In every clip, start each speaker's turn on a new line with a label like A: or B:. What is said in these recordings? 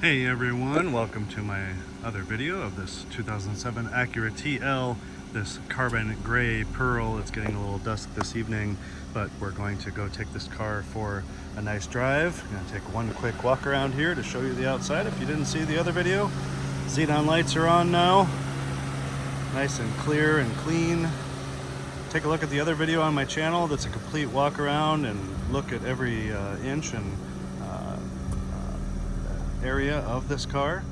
A: Hey everyone, welcome to my other video of this 2007 Acura TL, this carbon gray pearl. It's getting a little dusk this evening, but we're going to go take this car for a nice drive. I'm gonna take one quick walk around here to show you the outside. If you didn't see the other video, xenon lights are on now. Nice and clear and clean. Take a look at the other video on my channel. That's a complete walk around and look at every inch and area of this car,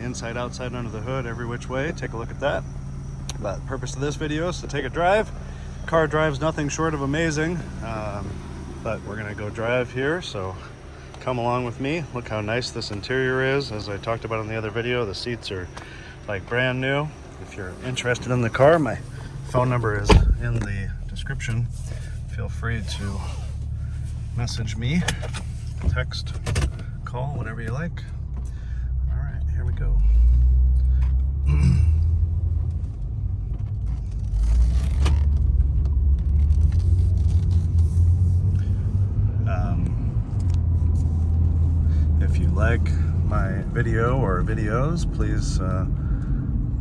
A: inside, outside, under the hood, every which way. Take a look at that. But the purpose of this video is to take a drive. Car drives nothing short of amazing, but we're gonna go drive here, so come along with me. Look how nice this interior is. As I talked about in the other video, the seats are like brand new. If you're interested in the car, my phone number is in the description. Feel free to message me, text, call, whatever you like. All right, here we go. If you like my video or videos, please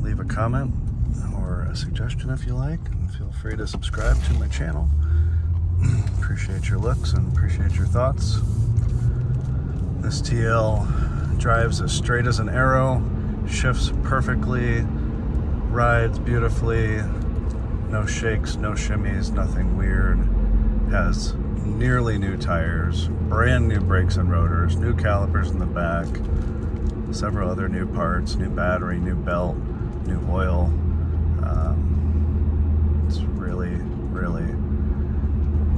A: leave a comment or a suggestion if you like, and feel free to subscribe to my channel. Appreciate your looks and appreciate your thoughts. This TL drives as straight as an arrow, shifts perfectly, rides beautifully, no shakes, no shimmies, nothing weird. Has nearly new tires, brand new brakes and rotors, new calipers in the back, several other new parts, new battery, new belt, new oil. It's really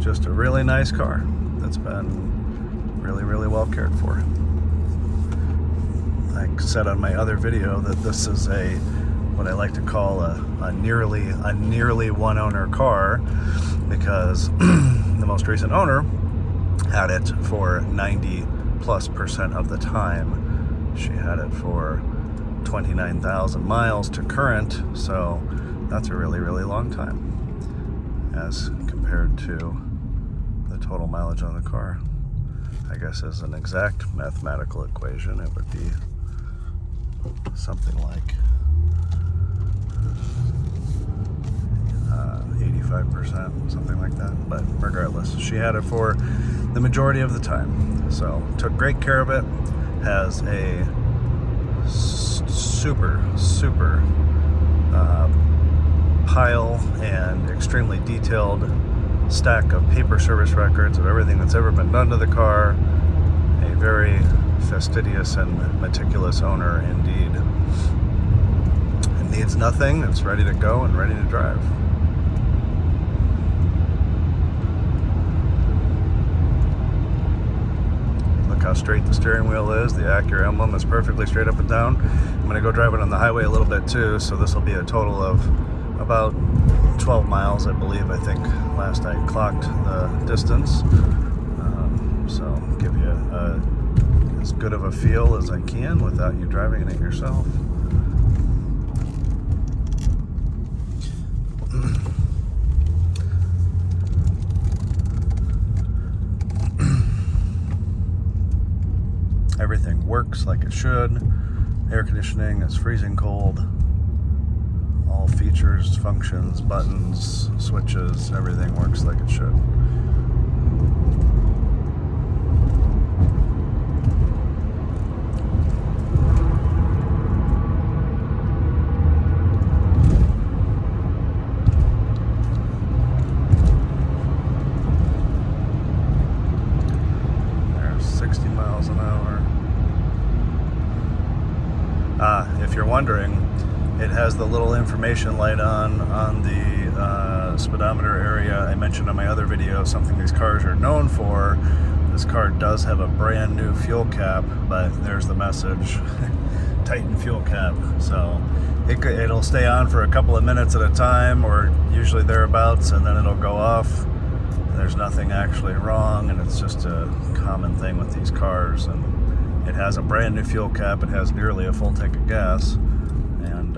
A: just a really nice car that's been really well cared for. Like I said on my other video, that this is what I like to call a nearly one owner car, because the most recent owner had it for 90+% of the time. She had it for 29,000 miles to current, so that's a really long time as compared to the total mileage on the car. I guess as an exact mathematical equation, it would be something like 85%, something like that. But regardless, she had it for the majority of the time, so took great care of it. Has a super pile and extremely detailed stack of paper service records of everything that's ever been done to the car. A very fastidious and meticulous owner indeed. It needs nothing. It's ready to go and ready to drive. Look how straight the steering wheel is. The Acura emblem is perfectly straight up and down. I'm going to go drive it on the highway a little bit too, so this will be a total of about 12 miles, I believe. I think last I clocked the distance. So give you as good of a feel as I can without you driving it yourself. Everything works like it should. Air conditioning is freezing cold. All features, functions, buttons, switches, everything works like it should. There's 60 miles an hour. If you're wondering, it has the little information light on the speedometer area. I mentioned on my other video something these cars are known for. This car does have a brand new fuel cap, but there's the message. Tighten fuel cap. So it'll stay on for a couple of minutes at a time, or usually thereabouts, and then it'll go off. There's nothing actually wrong, and it's just a common thing with these cars. And it has a brand new fuel cap. It has nearly a full tank of gas, and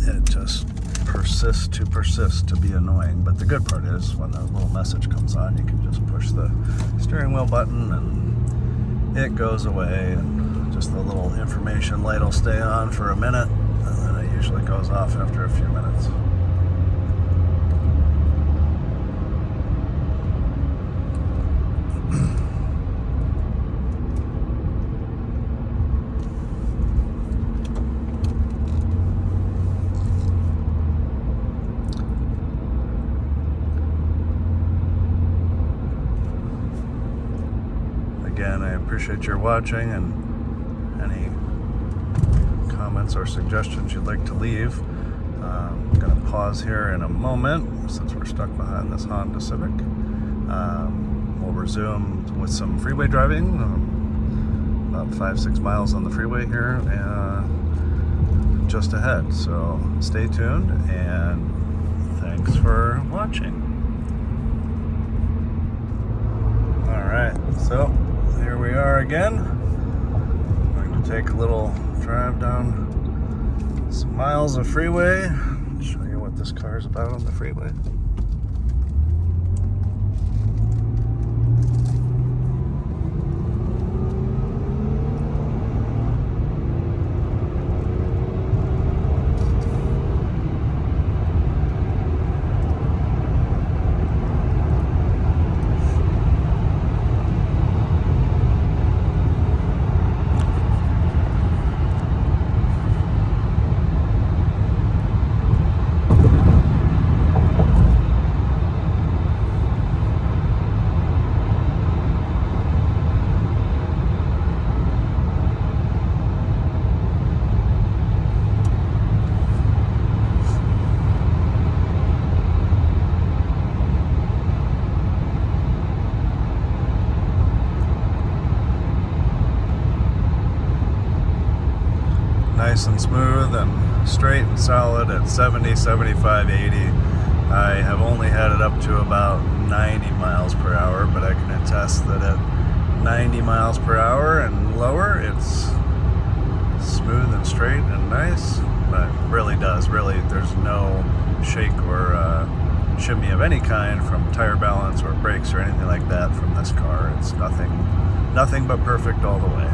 A: it just persists to be annoying. But the good part is when the little message comes on, you can just push the steering wheel button and it goes away, and just the little information light will stay on for a minute, and then it usually goes off after a few minutes. Again, I appreciate your watching, and any comments or suggestions you'd like to leave. I'm going to pause here in a moment since we're stuck behind this Honda Civic. We'll resume with some freeway driving, about 5-6 miles on the freeway here just ahead. So stay tuned, and thanks for watching. Alright, so here we are again. I'm going to take a little drive down some miles of freeway, show you what this car is about on the freeway. Nice and smooth and straight and solid at 70, 75, 80. I have only had it up to about 90 miles per hour, but I can attest that at 90 miles per hour and lower, it's smooth and straight and nice. But really there's no shake or shimmy of any kind from tire balance or brakes or anything like that from this car. It's nothing but perfect all the way.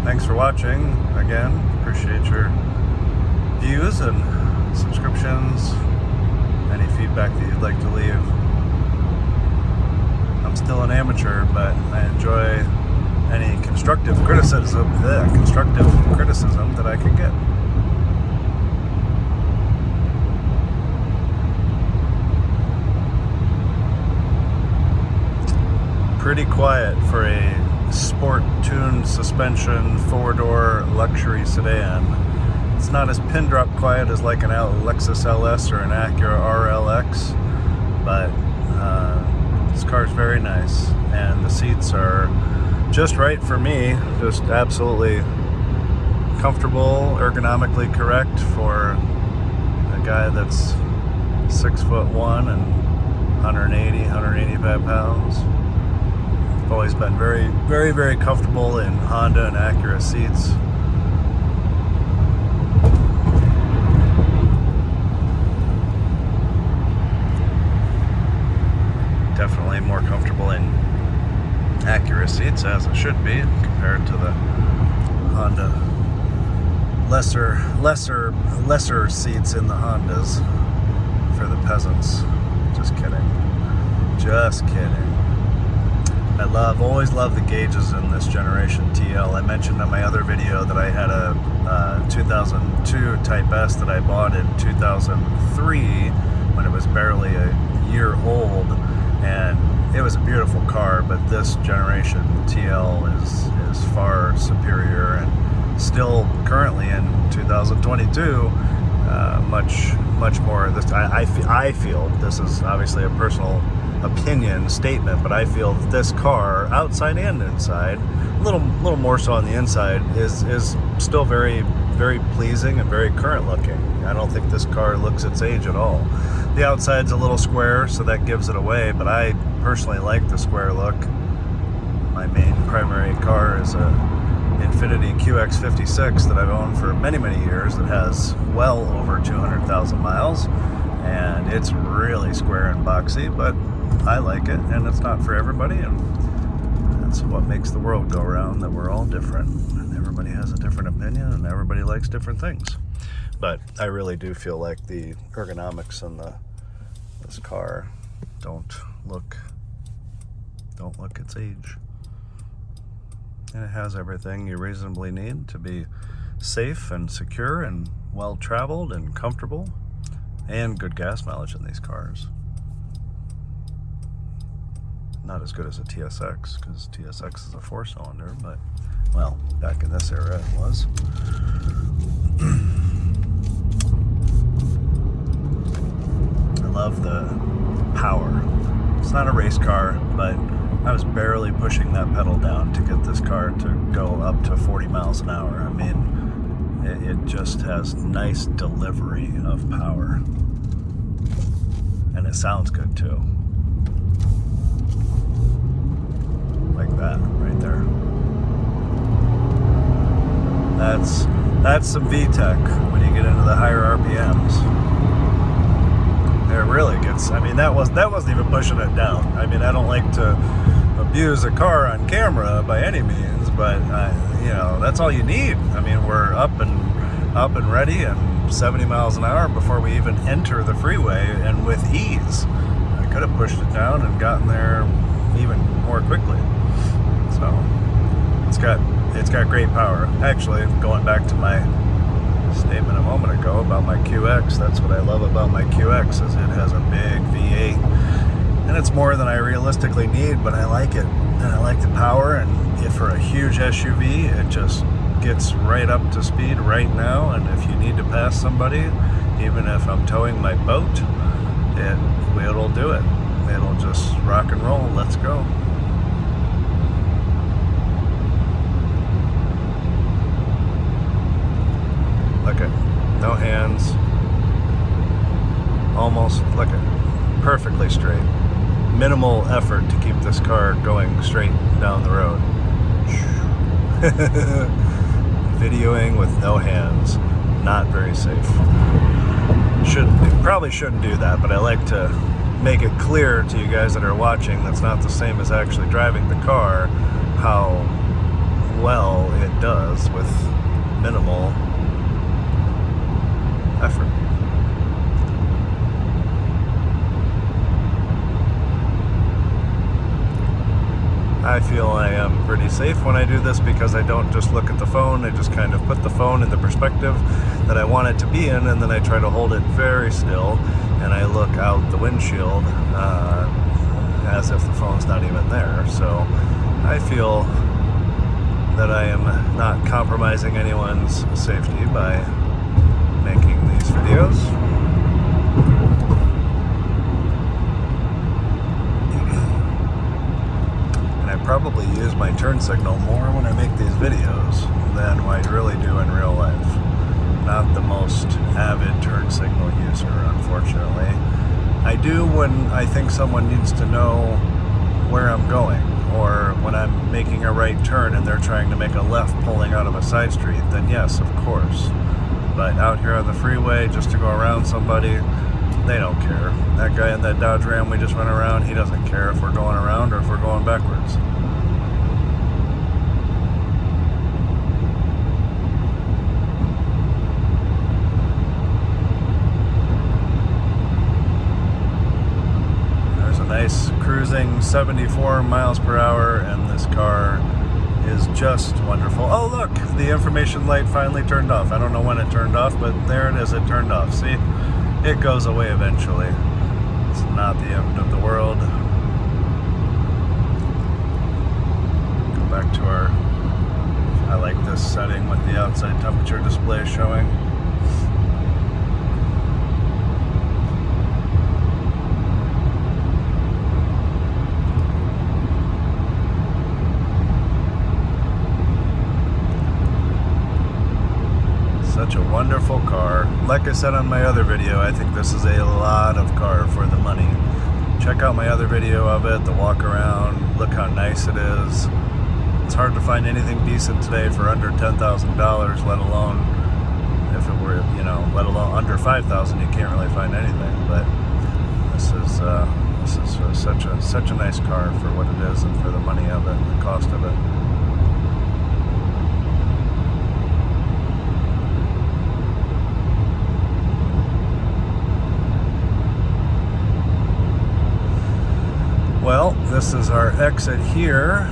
A: Thanks for watching. Again, appreciate your views and subscriptions, any feedback that you'd like to leave. I'm still an amateur, but I enjoy any constructive criticism that I can get. Pretty quiet for a sport-tuned suspension 4-door luxury sedan. It's not as pin drop quiet as like an Lexus LS or an Acura RLX, but this car's very nice, and the seats are just right for me. Just absolutely comfortable, ergonomically correct for a guy that's 6'1" and 185 pounds. I've always been very comfortable in Honda and Acura seats. Definitely more comfortable in Acura seats, as it should be, compared to the Honda lesser seats in the Hondas for the peasants. Just kidding. always loved the gauges in this generation TL. I mentioned in my other video that I had a 2002 Type S that I bought in 2003 when it was barely a year old, and it was a beautiful car, but this generation TL is far superior, and still currently in 2022 much more. I feel this is obviously a personal opinion statement, but I feel that this car, outside and inside, a little more so on the inside, is still very, very pleasing and very current looking. I don't think this car looks its age at all. The outside's a little square, so that gives it away, but I personally like the square look. My main primary car is a Infiniti QX56 that I've owned for many, many years, that has well over 200,000 miles, and it's really square and boxy, but I like it, and it's not for everybody, and that's what makes the world go round, that we're all different, and everybody has a different opinion, and everybody likes different things. But I really do feel like the ergonomics in this car don't look its age. And it has everything you reasonably need to be safe and secure and well-traveled and comfortable, and good gas mileage in these cars. Not as good as a TSX, because TSX is a 4-cylinder, but, well, back in this era it was. I love the power. It's not a race car, but I was barely pushing that pedal down to get this car to go up to 40 miles an hour. I mean, it just has nice delivery of power. And it sounds good too. Like that, right there. That's some VTEC when you get into the higher RPMs. It really gets, I mean, that wasn't even pushing it down. I mean, I don't like to abuse a car on camera by any means, but you know, that's all you need. I mean, we're up and ready and 70 miles an hour before we even enter the freeway, and with ease. I could have pushed it down and gotten there even more quickly. So it's got great power. Actually, going back to my statement a moment ago about my QX, that's what I love about my QX, is it has a big V8, and it's more than I realistically need, but I like it, and I like the power. And if for a huge SUV, it just gets right up to speed right now, and if you need to pass somebody, even if I'm towing my boat, it'll do it. It'll just rock and roll. Let's go. Look at, no hands, almost, look at, perfectly straight. Minimal effort to keep this car going straight down the road. Videoing with no hands, not very safe. Probably shouldn't do that, but I like to make it clear to you guys that are watching that's not the same as actually driving the car, how well it does with minimal effort. I feel I am pretty safe when I do this, because I don't just look at the phone. I just kind of put the phone in the perspective that I want it to be in, and then I try to hold it very still, and I look out the windshield as if the phone's not even there. So I feel that I am not compromising anyone's safety by making these videos. And I probably use my turn signal more when I make these videos than I really do in real life. Not the most avid turn signal user, unfortunately. I do when I think someone needs to know where I'm going, or when I'm making a right turn and they're trying to make a left pulling out of a side street, then yes, of course. But out here on the freeway, just to go around somebody, they don't care. That guy in that Dodge Ram we just went around, he doesn't care if we're going around or if we're going backwards. There's a nice cruising 74 miles per hour, and this car is just wonderful. Oh look, the information light finally turned off. I don't know when it turned off, but there it is, it turned off. See, it goes away eventually. It's not the end of the world. Go back to our, I like this setting with the outside temperature display showing. Such a wonderful car. Like I said on my other video, I think this is a lot of car for the money. Check out my other video of it, the walk around. Look how nice it is. It's hard to find anything decent today for under $10,000, let alone if it were, you know, let alone under $5,000, you can't really find anything. But this is such a nice car for what it is and for the money of it, and the cost of it. Well, this is our exit here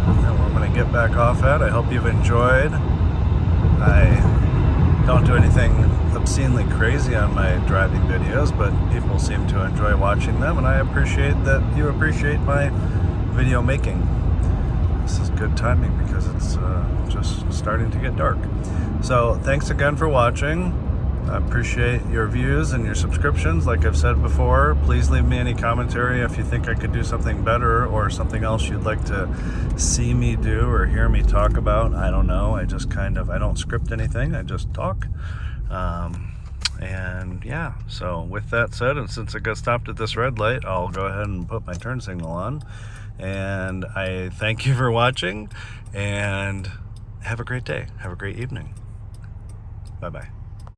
A: that we're going to get back off at. I hope you've enjoyed. I don't do anything obscenely crazy on my driving videos, but people seem to enjoy watching them, and I appreciate that you appreciate my video making. This is good timing because it's just starting to get dark. So thanks again for watching. I appreciate your views and your subscriptions. Like I've said before, please leave me any commentary if you think I could do something better or something else you'd like to see me do or hear me talk about. I don't know. I don't script anything. I just talk. And yeah, so with that said, and since I got stopped at this red light, I'll go ahead and put my turn signal on. And I thank you for watching, and have a great day. Have a great evening. Bye-bye.